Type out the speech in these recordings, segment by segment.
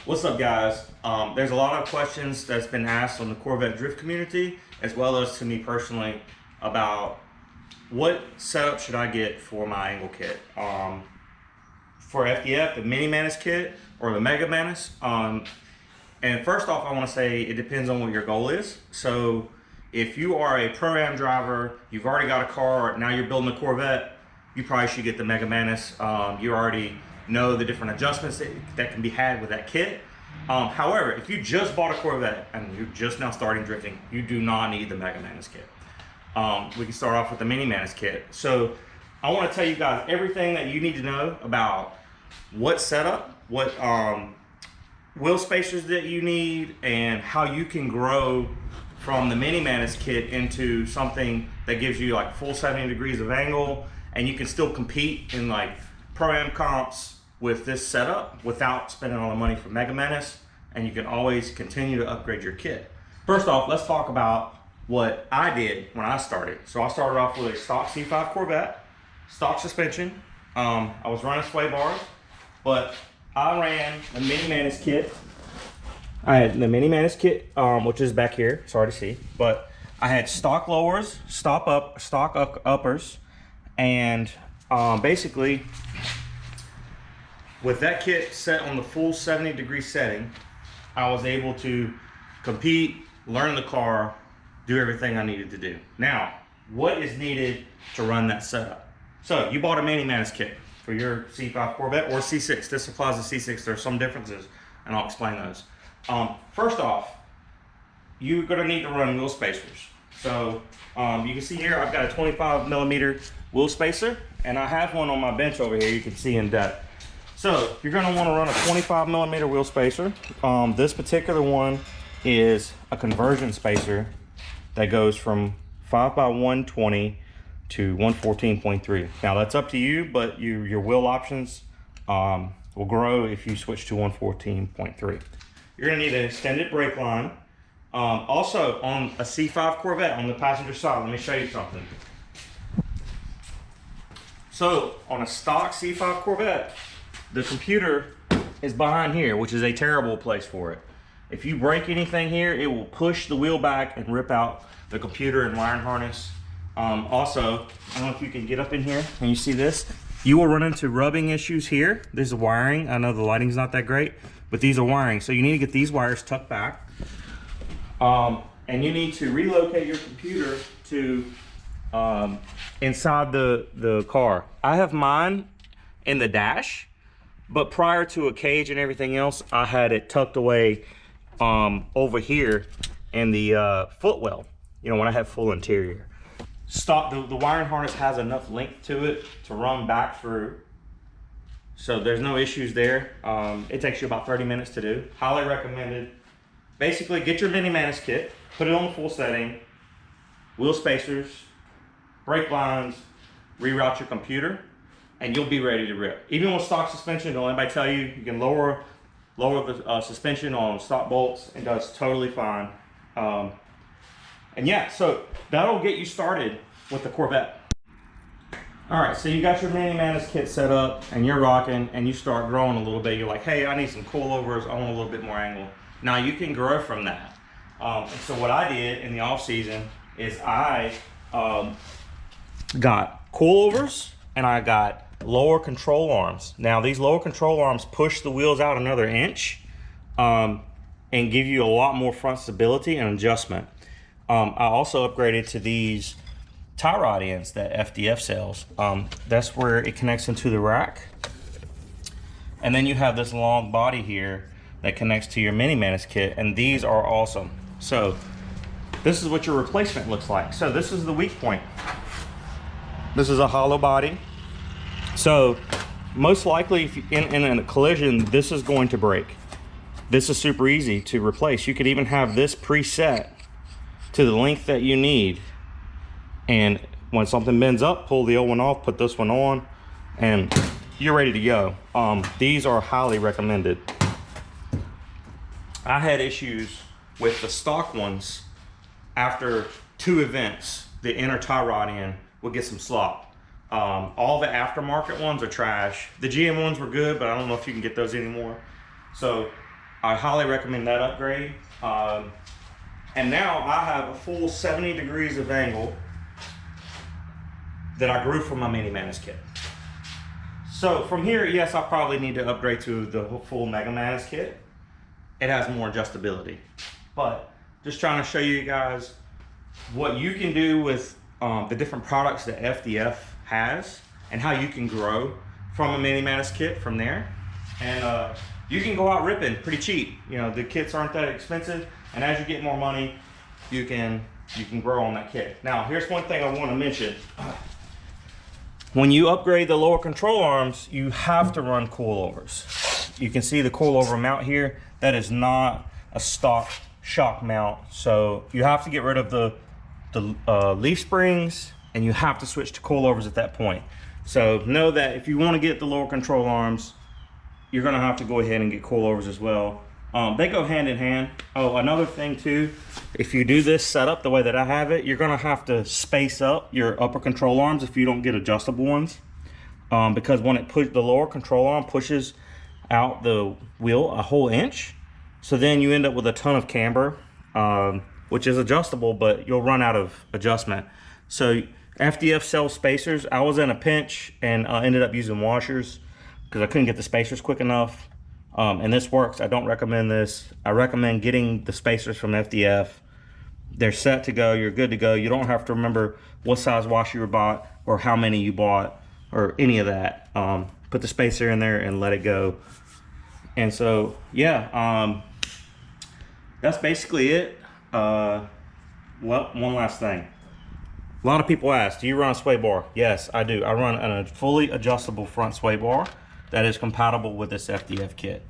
What's up, guys? There's a lot of questions that's been asked on the Corvette drift community, as well as to me personally, about what setup should I get for my angle kit. For FDF, the Mini Mantis kit or the Mega Mantis. And first off, I want to say it depends on what your goal is. So if you are a Pro-Am driver, you've already got a car, now you're building a Corvette, you probably should get the Mega Mantis. You already know the different adjustments that can be had with that kit. However, if you just bought a Corvette and you're just now starting drifting, you do not need the Mega Mantis kit. We can start off with the Mini Mantis kit. So I want to tell you guys everything that you need to know about what setup, what wheel spacers that you need, and how you can grow from the Mini Mantis kit into something that gives you like full 70 degrees of angle, and you can still compete in like Pro-Am comps with this setup without spending all the money for Mega Mantis, and you can always continue to upgrade your kit. First off, let's talk about what I did when I started. So I started off with a stock C5 Corvette, stock suspension. I was running sway bars, but I ran the Mini Mantis kit. I had the Mini Mantis kit, which is back here, it's hard to see, but I had stock lowers, stock uppers, and basically with that kit set on the full 70 degree setting, I was able to compete, learn the car, do everything I needed to do. Now, what is needed to run that setup? So you bought a Mini Mantis kit for your C5 Corvette or C6. This applies to C6. There's some differences, and I'll explain those. First off, you're gonna need to run wheel spacers. So you can see here, I've got a 25 millimeter wheel spacer, and I have one on my bench over here. You can see in depth. So you're gonna wanna run a 25 millimeter wheel spacer. This particular one is a conversion spacer that goes from 5x120 to 114.3. Now that's up to you, but your wheel options will grow if you switch to 114.3. You're gonna need an extended brake line. Also on a C5 Corvette on the passenger side, let me show you something. So on a stock C5 Corvette, the computer is behind here, which is a terrible place for it. If you break anything here, it will push the wheel back and rip out the computer and wiring harness. Also, I don't know if you can get up in here and you see this. You will run into rubbing issues here. There's a wiring. I know the lighting's not that great, but these are wiring. So you need to get these wires tucked back. And you need to relocate your computer to inside the car. I have mine in the dash, but prior to a cage and everything else, I had it tucked away over here in the footwell, you know, when I have full interior. The wiring harness has enough length to it to run back through, so there's no issues there. It takes you about 30 minutes to do. Highly recommended. Basically, get your Mini Mantis kit, put it on the full setting, wheel spacers, brake lines, reroute your computer, and you'll be ready to rip. Even with stock suspension, don't anybody tell you you can lower the suspension on stock bolts. It does totally fine. And yeah, so that'll get you started with the Corvette. All right, so you got your Mini Mantis kit set up and you're rocking, and you start growing a little bit. You're like, hey, I need some coilovers. I want a little bit more angle. Now you can grow from that. And so what I did in the off season is I got coilovers and I got lower control arms. Now these lower control arms push the wheels out another inch and give you a lot more front stability and adjustment. I also upgraded to these tie rod ends that FDF sells. That's where it connects into the rack. And then you have this long body here that connects to your Mini Mantis kit, and these are awesome. So this is what your replacement looks like. So this is the weak point. This is a hollow body. So most likely if in a collision, this is going to break. This is super easy to replace. You could even have this preset to the length that you need, and when something bends up, pull the old one off, put this one on, and you're ready to go. These are highly recommended. I had issues with the stock ones. After 2 events, the inner tie rod end would get some slop. All the aftermarket ones are trash. The GM ones were good, but I don't know if you can get those anymore. So I highly recommend that upgrade. And now I have a full 70 degrees of angle that I grew from my Mini Mantis kit. So from here, yes, I probably need to upgrade to the full Mega Mantis kit. It has more adjustability, but just trying to show you guys what you can do with the different products that FDF has and how you can grow from a Mini Mantis kit from there. And you can go out ripping pretty cheap. You know, the kits aren't that expensive, and as you get more money, you can grow on that kit. Now, here's one thing I want to mention. When you upgrade the lower control arms, you have to run coilovers. You can see the coilover mount here. That is not a stock shock mount. So you have to get rid of the leaf springs, and you have to switch to coilovers at that point. So know that if you want to get the lower control arms, you're gonna have to go ahead and get coilovers as well. They go hand in hand. Oh, another thing too, if you do this setup the way that I have it, you're gonna have to space up your upper control arms if you don't get adjustable ones. Because when the lower control arm pushes out the wheel a whole inch, so then you end up with a ton of camber, which is adjustable, but you'll run out of adjustment. So FDF sells spacers. I was in a pinch and ended up using washers because I couldn't get the spacers quick enough. And this works. I don't recommend this. I recommend getting the spacers from FDF. They're set to go. You're good to go. You don't have to remember what size washer you bought or how many you bought or any of that. Put the spacer in there and let it go. And so, yeah, that's basically it. Well, one last thing. A lot of people ask, do you run a sway bar? Yes, I do. I run a fully adjustable front sway bar that is compatible with this FDF kit.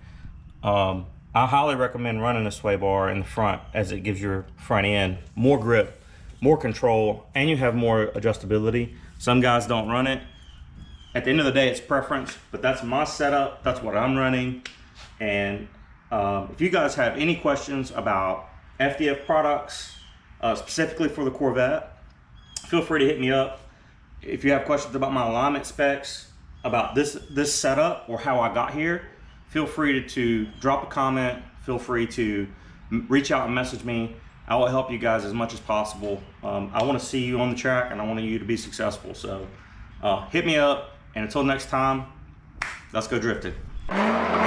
I highly recommend running a sway bar in the front, as it gives your front end more grip, more control, and you have more adjustability. Some guys don't run it. At the end of the day, it's preference, but that's my setup. That's what I'm running. And if you guys have any questions about FDF products, specifically for the Corvette, feel free to hit me up. If you have questions about my alignment specs, about this setup or how I got here, feel free to drop a comment. Feel free to reach out and message me. I will help you guys as much as possible. I want to see you on the track, and I want you to be successful. So hit me up, and until next time, let's go drift it.